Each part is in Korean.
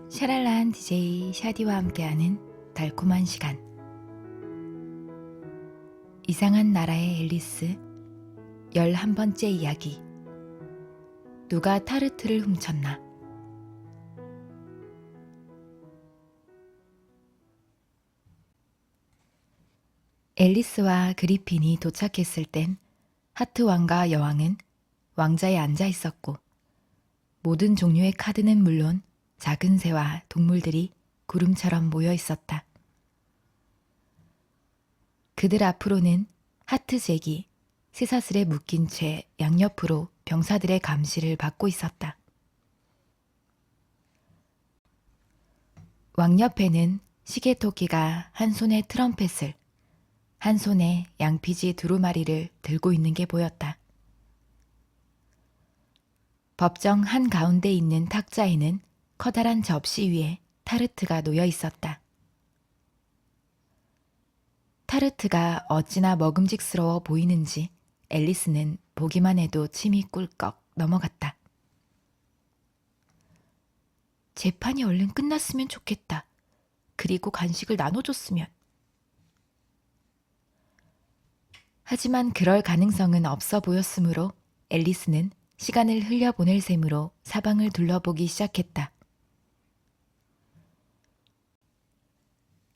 샤랄라한 DJ 샤디와 함께하는 달콤한 시간. 이상한 나라의 앨리스 11번째 이야기. 누가 타르트를 훔쳤나. 앨리스와 그리핀이 도착했을 땐 하트 왕과 여왕은 왕자에 앉아 있었고, 모든 종류의 카드는 물론 작은 새와 동물들이 구름처럼 모여 있었다. 그들 앞으로는 하트 잭이 쇠사슬에 묶인 채 양옆으로 병사들의 감시를 받고 있었다. 왕 옆에는 시계토끼가 한 손에 트럼펫을, 한 손에 양피지 두루마리를 들고 있는 게 보였다. 법정 한가운데 있는 탁자에는 커다란 접시 위에 타르트가 놓여 있었다. 타르트가 어찌나 먹음직스러워 보이는지 앨리스는 보기만 해도 침이 꿀꺽 넘어갔다. 재판이 얼른 끝났으면 좋겠다. 그리고 간식을 나눠줬으면. 하지만 그럴 가능성은 없어 보였으므로 앨리스는 시간을 흘려보낼 셈으로 사방을 둘러보기 시작했다.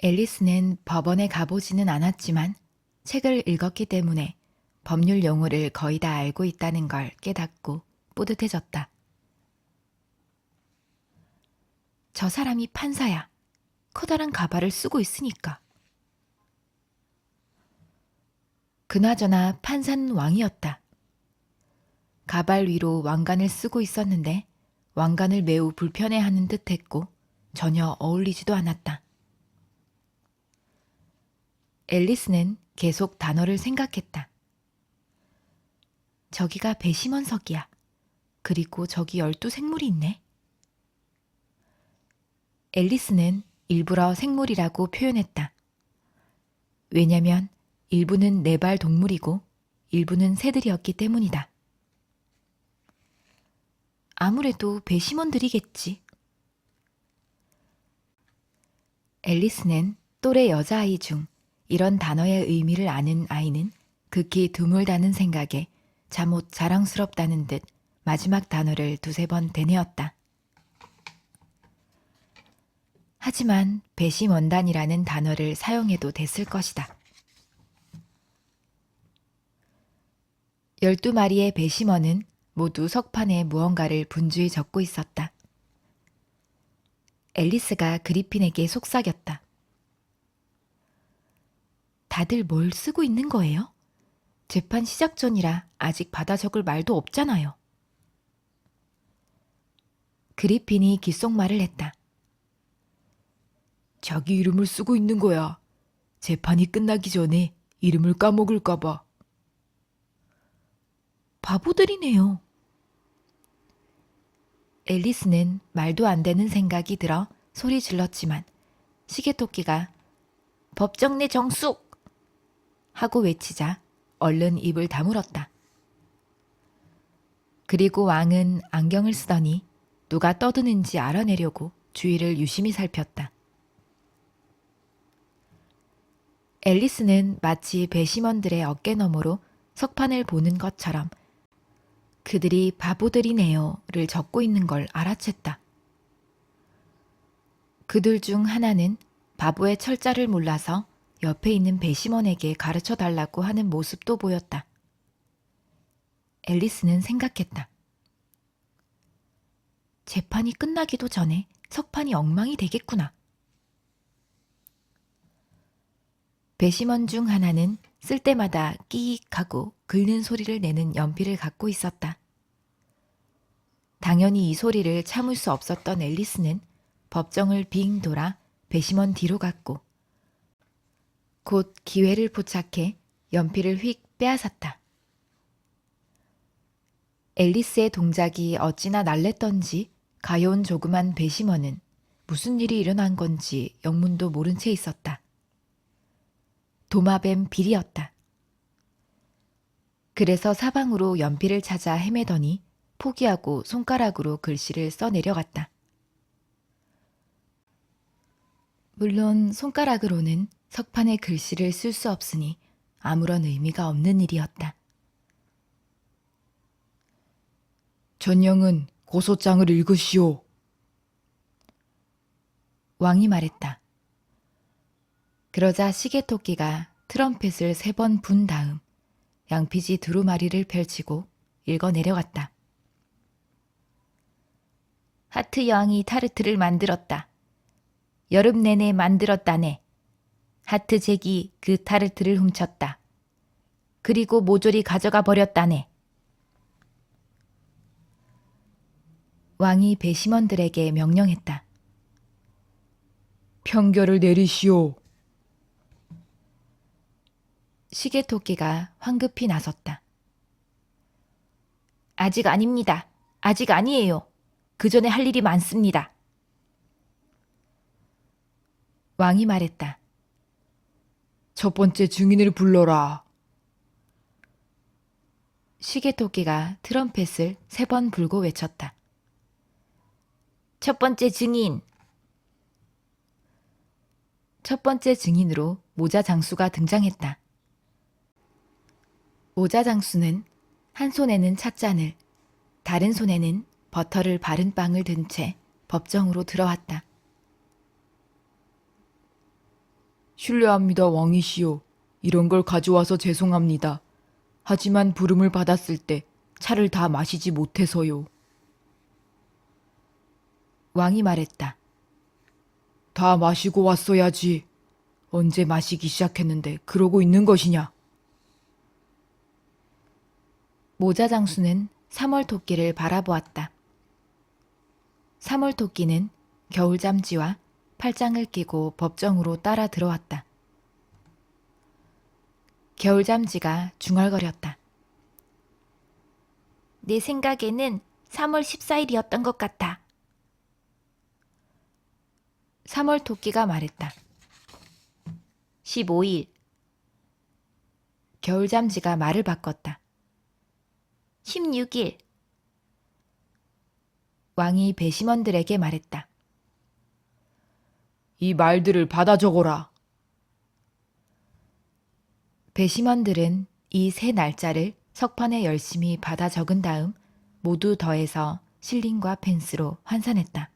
앨리스는 법원에 가보지는 않았지만 책을 읽었기 때문에 법률 용어를 거의 다 알고 있다는 걸 깨닫고 뿌듯해졌다. 저 사람이 판사야. 커다란 가발을 쓰고 있으니까. 그나저나 판사는 왕이었다. 가발 위로 왕관을 쓰고 있었는데 왕관을 매우 불편해하는 듯했고 전혀 어울리지도 않았다. 앨리스는 계속 단어를 생각했다. 저기가 배심원석이야. 그리고 저기 12생물이 있네. 앨리스는 일부러 생물이라고 표현했다. 왜냐면 일부는 4발 동물이고 일부는 새들이었기 때문이다. 아무래도 배심원들이겠지. 앨리스는 또래 여자아이 중 이런 단어의 의미를 아는 아이는 극히 드물다는 생각에 잠옷 자랑스럽다는 듯 마지막 단어를 2-3번 되뇌었다. 하지만 배심원단이라는 단어를 사용해도 됐을 것이다. 12마리의 배심원은 모두 석판에 무언가를 분주히 적고 있었다. 앨리스가 그리핀에게 속삭였다. 다들 뭘 쓰고 있는 거예요? 재판 시작 전이라 아직 받아 적을 말도 없잖아요. 그리핀이 귓속말을 했다. 자기 이름을 쓰고 있는 거야. 재판이 끝나기 전에 이름을 까먹을까 봐. 바보들이네요. 앨리스는 말도 안 되는 생각이 들어 소리 질렀지만 시계토끼가 법정 내 정숙! 하고 외치자 얼른 입을 다물었다. 그리고 왕은 안경을 쓰더니 누가 떠드는지 알아내려고 주위를 유심히 살폈다. 앨리스는 마치 배심원들의 어깨너머로 석판을 보는 것처럼 그들이 바보들이네요를 적고 있는 걸 알아챘다. 그들 중 하나는 바보의 철자를 몰라서 옆에 있는 배심원에게 가르쳐 달라고 하는 모습도 보였다. 앨리스는 생각했다. 재판이 끝나기도 전에 석판이 엉망이 되겠구나. 배심원 중 하나는 쓸 때마다 끼익 하고 긁는 소리를 내는 연필을 갖고 있었다. 당연히 이 소리를 참을 수 없었던 앨리스는 법정을 빙 돌아 배심원 뒤로 갔고 곧 기회를 포착해 연필을 휙 빼앗았다. 앨리스의 동작이 어찌나 날랬던지 가여운 조그만 배심원은 무슨 일이 일어난 건지 영문도 모른 채 있었다. 도마뱀 빌이었다. 그래서 사방으로 연필을 찾아 헤매더니 포기하고 손가락으로 글씨를 써 내려갔다. 물론 손가락으로는 석판에 글씨를 쓸 수 없으니 아무런 의미가 없는 일이었다. 전령은 고소장을 읽으시오. 왕이 말했다. 그러자 시계토끼가 트럼펫을 3번 분 다음 양피지 두루마리를 펼치고 읽어 내려갔다. 하트 여왕이 타르트를 만들었다. 여름 내내 만들었다네. 하트 잭이 그 타르트를 훔쳤다. 그리고 모조리 가져가 버렸다네. 왕이 배심원들에게 명령했다. 평결을 내리시오. 시계토끼가 황급히 나섰다. 아직 아닙니다. 아직 아니에요. 그 전에 할 일이 많습니다. 왕이 말했다. 첫 번째 증인을 불러라. 시계토끼가 트럼펫을 3번 불고 외쳤다. 첫 번째 증인. 첫 번째 증인으로 모자 장수가 등장했다. 모자 장수는 한 손에는 찻잔을, 다른 손에는 버터를 바른 빵을 든 채 법정으로 들어왔다. 신뢰합니다, 왕이시오. 이런 걸 가져와서 죄송합니다. 하지만 부름을 받았을 때 차를 다 마시지 못해서요. 왕이 말했다. 다 마시고 왔어야지. 언제 마시기 시작했는데 그러고 있는 것이냐? 모자 장수는 삼월토끼를 바라보았다. 삼월토끼는 겨울잠지와 팔짱을 끼고 법정으로 따라 들어왔다. 겨울잠지가 중얼거렸다. 내 생각에는 3월 14일이었던 것 같아. 삼월토끼가 말했다. 15일. 겨울잠지가 말을 바꿨다. 16일. 왕이 배심원들에게 말했다. 이 말들을 받아 적어라. 배심원들은 이 3 날짜를 석판에 열심히 받아 적은 다음 모두 더해서 실링과 펜스로 환산했다.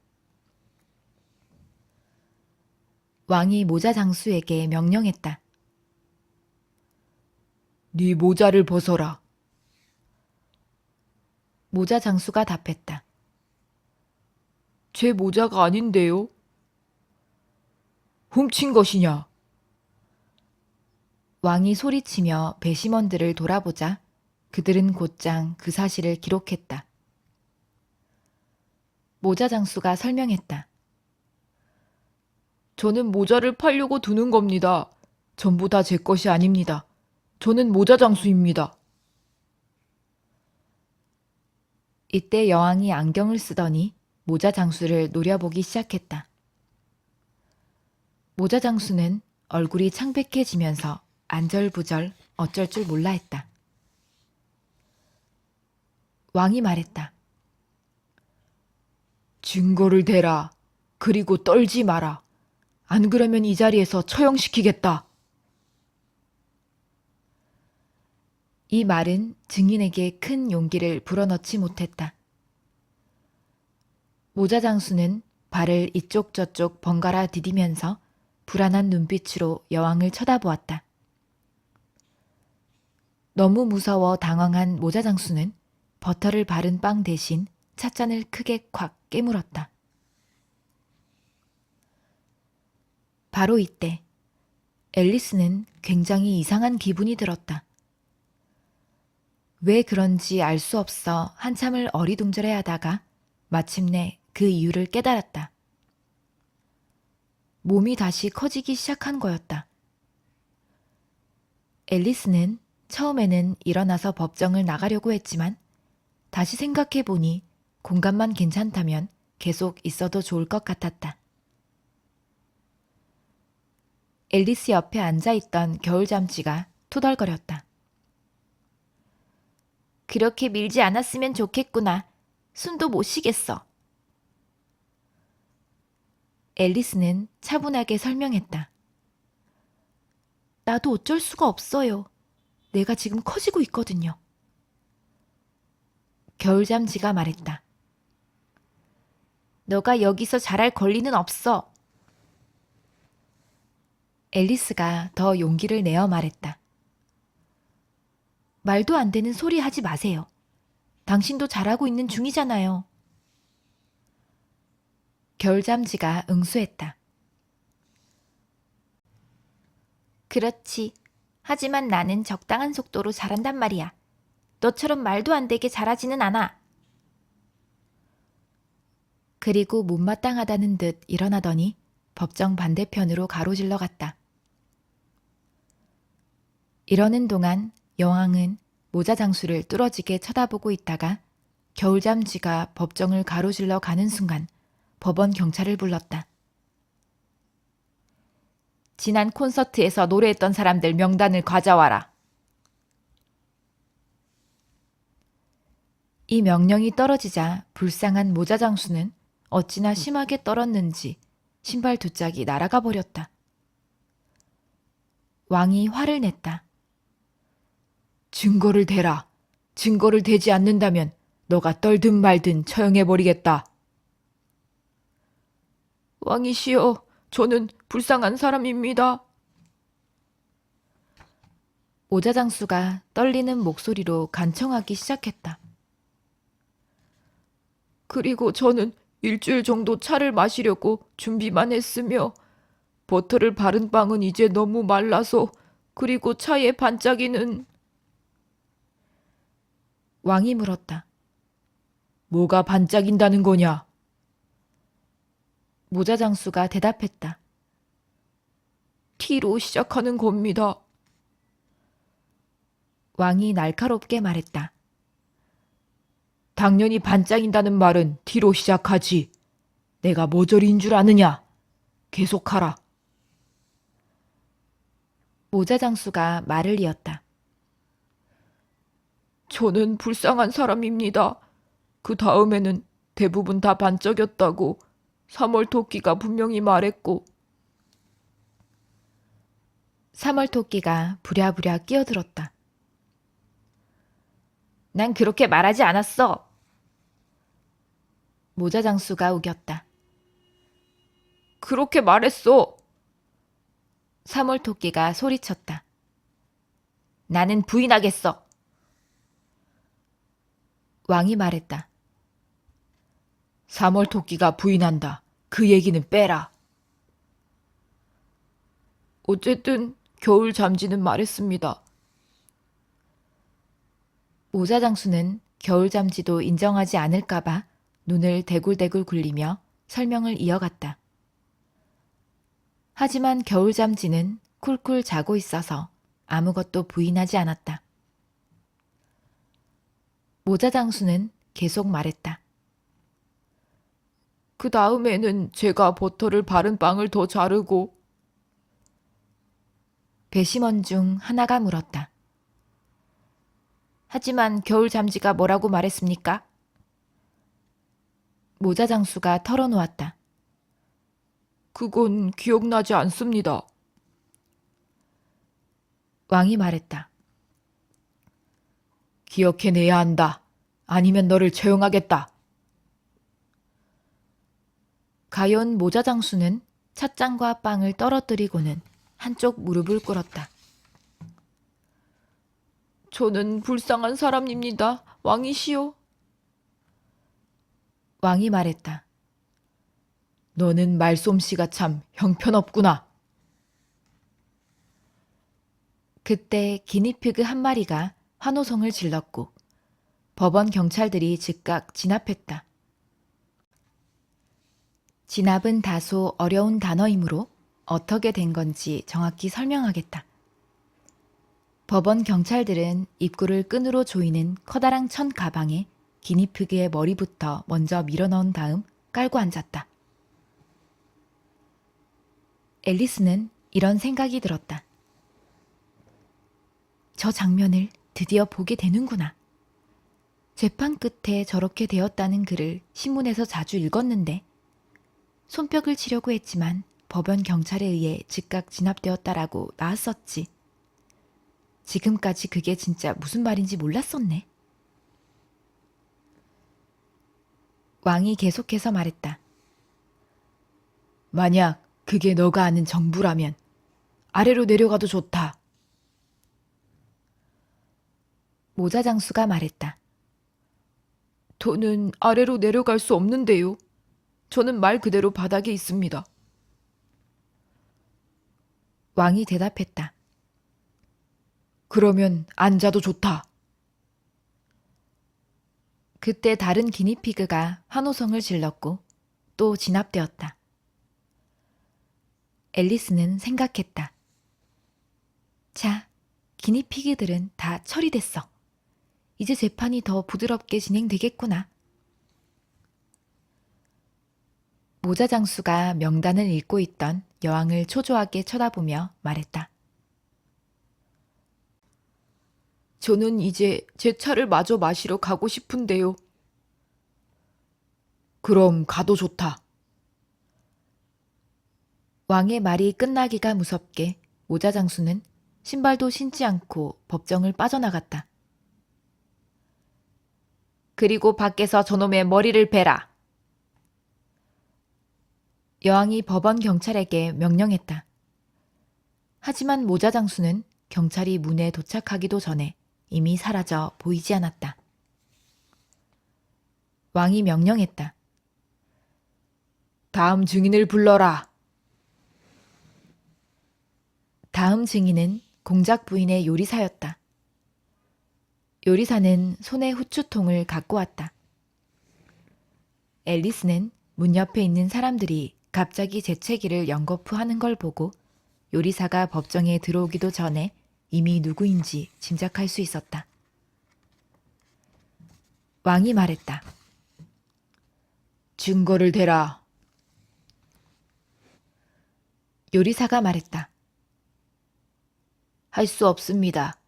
왕이 모자 장수에게 명령했다. 네 모자를 벗어라. 모자 장수가 답했다. 제 모자가 아닌데요? 훔친 것이냐? 왕이 소리치며 배심원들을 돌아보자 그들은 곧장 그 사실을 기록했다. 모자 장수가 설명했다. 저는 모자를 팔려고 두는 겁니다. 전부 다 제 것이 아닙니다. 저는 모자 장수입니다. 이때 여왕이 안경을 쓰더니 모자 장수를 노려보기 시작했다. 모자 장수는 얼굴이 창백해지면서 안절부절 어쩔 줄 몰라 했다. 왕이 말했다. 증거를 대라. 그리고 떨지 마라. 안 그러면 이 자리에서 처형시키겠다. 이 말은 증인에게 큰 용기를 불어넣지 못했다. 모자 장수는 발을 이쪽 저쪽 번갈아 디디면서 불안한 눈빛으로 여왕을 쳐다보았다. 너무 무서워 당황한 모자 장수는 버터를 바른 빵 대신 찻잔을 크게 콱 깨물었다. 바로 이때 앨리스는 굉장히 이상한 기분이 들었다. 왜 그런지 알 수 없어 한참을 어리둥절해 하다가 마침내 그 이유를 깨달았다. 몸이 다시 커지기 시작한 거였다. 앨리스는 처음에는 일어나서 법정을 나가려고 했지만 다시 생각해보니 공간만 괜찮다면 계속 있어도 좋을 것 같았다. 앨리스 옆에 앉아있던 겨울잠쥐가 투덜거렸다. 그렇게 밀지 않았으면 좋겠구나. 숨도 못 쉬겠어. 앨리스는 차분하게 설명했다. 나도 어쩔 수가 없어요. 내가 지금 커지고 있거든요. 겨울잠지가 말했다. 너가 여기서 자랄 권리는 없어. 앨리스가 더 용기를 내어 말했다. 말도 안 되는 소리 하지 마세요. 당신도 잘하고 있는 중이잖아요. 겨울잠지가 응수했다. 그렇지. 하지만 나는 적당한 속도로 자란단 말이야. 너처럼 말도 안 되게 자라지는 않아. 그리고 못마땅하다는 듯 일어나더니 법정 반대편으로 가로질러 갔다. 이러는 동안 여왕은 모자장수를 뚫어지게 쳐다보고 있다가 겨울잠지가 법정을 가로질러 가는 순간 법원 경찰을 불렀다. 지난 콘서트에서 노래했던 사람들 명단을 가져와라. 이 명령이 떨어지자 불쌍한 모자장수는 어찌나 심하게 떨었는지 신발 두 짝이 날아가 버렸다. 왕이 화를 냈다. 증거를 대라. 증거를 대지 않는다면 너가 떨든 말든 처형해버리겠다. 왕이시여, 저는 불쌍한 사람입니다. 모자장수가 떨리는 목소리로 간청하기 시작했다. 그리고 저는 일주일 정도 차를 마시려고 준비만 했으며 버터를 바른 빵은 이제 너무 말라서 그리고 차의 반짝이는 왕이 물었다. 뭐가 반짝인다는 거냐? 모자장수가 대답했다. T로 시작하는 겁니다. 왕이 날카롭게 말했다. 당연히 반짝인다는 말은 T로 시작하지. 내가 모조리인 줄 아느냐? 계속하라. 모자장수가 말을 이었다. 저는 불쌍한 사람입니다. 그 다음에는 대부분 다 반짝였다고 3월 토끼가 분명히 말했고 3월 토끼가 부랴부랴 끼어들었다. 난 그렇게 말하지 않았어. 모자장수가 우겼다. 그렇게 말했어. 3월 토끼가 소리쳤다. 나는 부인하겠어. 왕이 말했다. 3월 토끼가 부인한다. 그 얘기는 빼라. 어쨌든 겨울 잠지는 말했습니다. 모자장수는 겨울잠지도 인정하지 않을까봐 눈을 대굴대굴 굴리며 설명을 이어갔다. 하지만 겨울잠지는 쿨쿨 자고 있어서 아무것도 부인하지 않았다. 모자장수는 계속 말했다. 그 다음에는 제가 버터를 바른 빵을 더 자르고 배심원 중 하나가 물었다. 하지만 겨울잠지가 뭐라고 말했습니까? 모자장수가 털어놓았다. 그건 기억나지 않습니다. 왕이 말했다. 기억해내야 한다. 아니면 너를 처형하겠다. 가연 모자장수는 찻잔과 빵을 떨어뜨리고는 한쪽 무릎을 꿇었다. 저는 불쌍한 사람입니다. 왕이시여. 왕이 말했다. 너는 말솜씨가 참 형편없구나. 그때 기니피그 한 마리가 환호성을 질렀고 법원 경찰들이 즉각 진압했다. 진압은 다소 어려운 단어이므로 어떻게 된 건지 정확히 설명하겠다. 법원 경찰들은 입구를 끈으로 조이는 커다란 천 가방에 기니피그의 머리부터 먼저 밀어넣은 다음 깔고 앉았다. 앨리스는 이런 생각이 들었다. 저 장면을 드디어 보게 되는구나. 재판 끝에 저렇게 되었다는 글을 신문에서 자주 읽었는데 손뼉을 치려고 했지만 법원 경찰에 의해 즉각 진압되었다라고 나왔었지. 지금까지 그게 진짜 무슨 말인지 몰랐었네. 왕이 계속해서 말했다. 만약 그게 너가 아는 정부라면 아래로 내려가도 좋다. 모자장수가 말했다. 저는 아래로 내려갈 수 없는데요. 저는 말 그대로 바닥에 있습니다. 왕이 대답했다. 그러면 앉아도 좋다. 그때 다른 기니피그가 환호성을 질렀고 또 진압되었다. 앨리스는 생각했다. 자, 기니피그들은 다 처리됐어. 이제 재판이 더 부드럽게 진행되겠구나. 모자장수가 명단을 읽고 있던 여왕을 초조하게 쳐다보며 말했다. 저는 이제 제 차를 마저 마시러 가고 싶은데요. 그럼 가도 좋다. 왕의 말이 끝나기가 무섭게 모자장수는 신발도 신지 않고 법정을 빠져나갔다. 그리고 밖에서 저놈의 머리를 베라. 여왕이 법원 경찰에게 명령했다. 하지만 모자장수는 경찰이 문에 도착하기도 전에 이미 사라져 보이지 않았다. 왕이 명령했다. 다음 증인을 불러라. 다음 증인은 공작 부인의 요리사였다. 요리사는 손에 후추통을 갖고 왔다. 앨리스는 문 옆에 있는 사람들이 갑자기 재채기를 연거푸하는 걸 보고 요리사가 법정에 들어오기도 전에 이미 누구인지 짐작할 수 있었다. 왕이 말했다. 증거를 대라. 요리사가 말했다. 할 수 없습니다.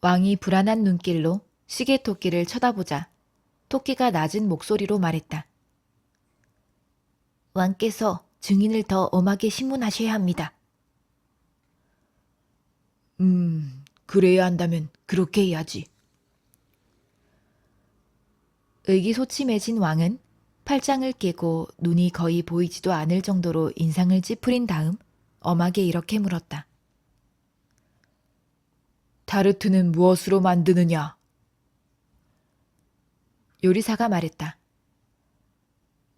왕이 불안한 눈길로 시계토끼를 쳐다보자 토끼가 낮은 목소리로 말했다. 왕께서 증인을 더 엄하게 신문하셔야 합니다. 그래야 한다면 그렇게 해야지. 의기소침해진 왕은 팔짱을 끼고 눈이 거의 보이지도 않을 정도로 인상을 찌푸린 다음 엄하게 이렇게 물었다. 타르트는 무엇으로 만드느냐? 요리사가 말했다.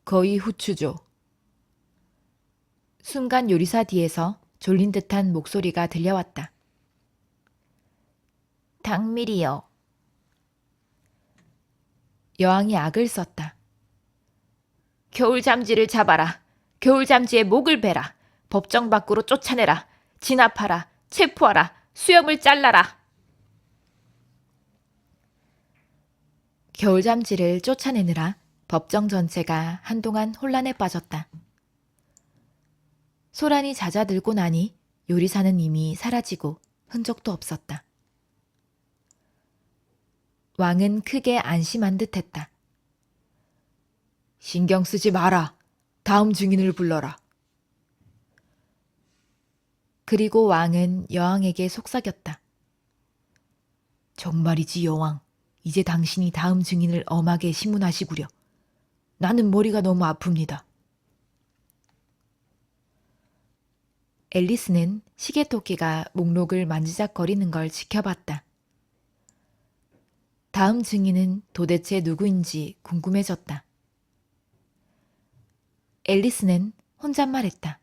거의 후추죠. 순간 요리사 뒤에서 졸린 듯한 목소리가 들려왔다. 닭밀이요. 여왕이 악을 썼다. 겨울잠지를 잡아라. 겨울잠지의 목을 베라. 법정 밖으로 쫓아내라. 진압하라. 체포하라. 수염을 잘라라. 겨울잠지를 쫓아내느라 법정 전체가 한동안 혼란에 빠졌다. 소란이 잦아들고 나니 요리사는 이미 사라지고 흔적도 없었다. 왕은 크게 안심한 듯했다. 신경 쓰지 마라. 다음 증인을 불러라. 그리고 왕은 여왕에게 속삭였다. 정말이지 여왕. 이제 당신이 다음 증인을 엄하게 신문하시구려. 나는 머리가 너무 아픕니다. 앨리스는 시계토끼가 목록을 만지작거리는 걸 지켜봤다. 다음 증인은 도대체 누구인지 궁금해졌다. 앨리스는 혼잣말했다.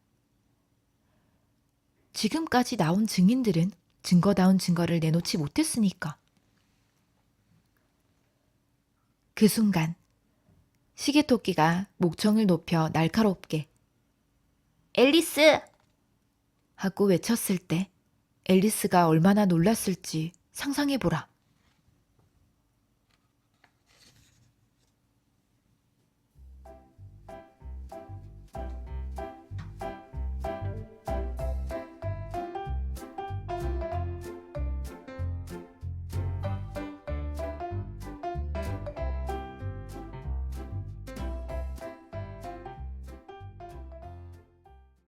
지금까지 나온 증인들은 증거다운 증거를 내놓지 못했으니까. 그 순간 시계토끼가 목청을 높여 날카롭게 앨리스! 하고 외쳤을 때 앨리스가 얼마나 놀랐을지 상상해보라.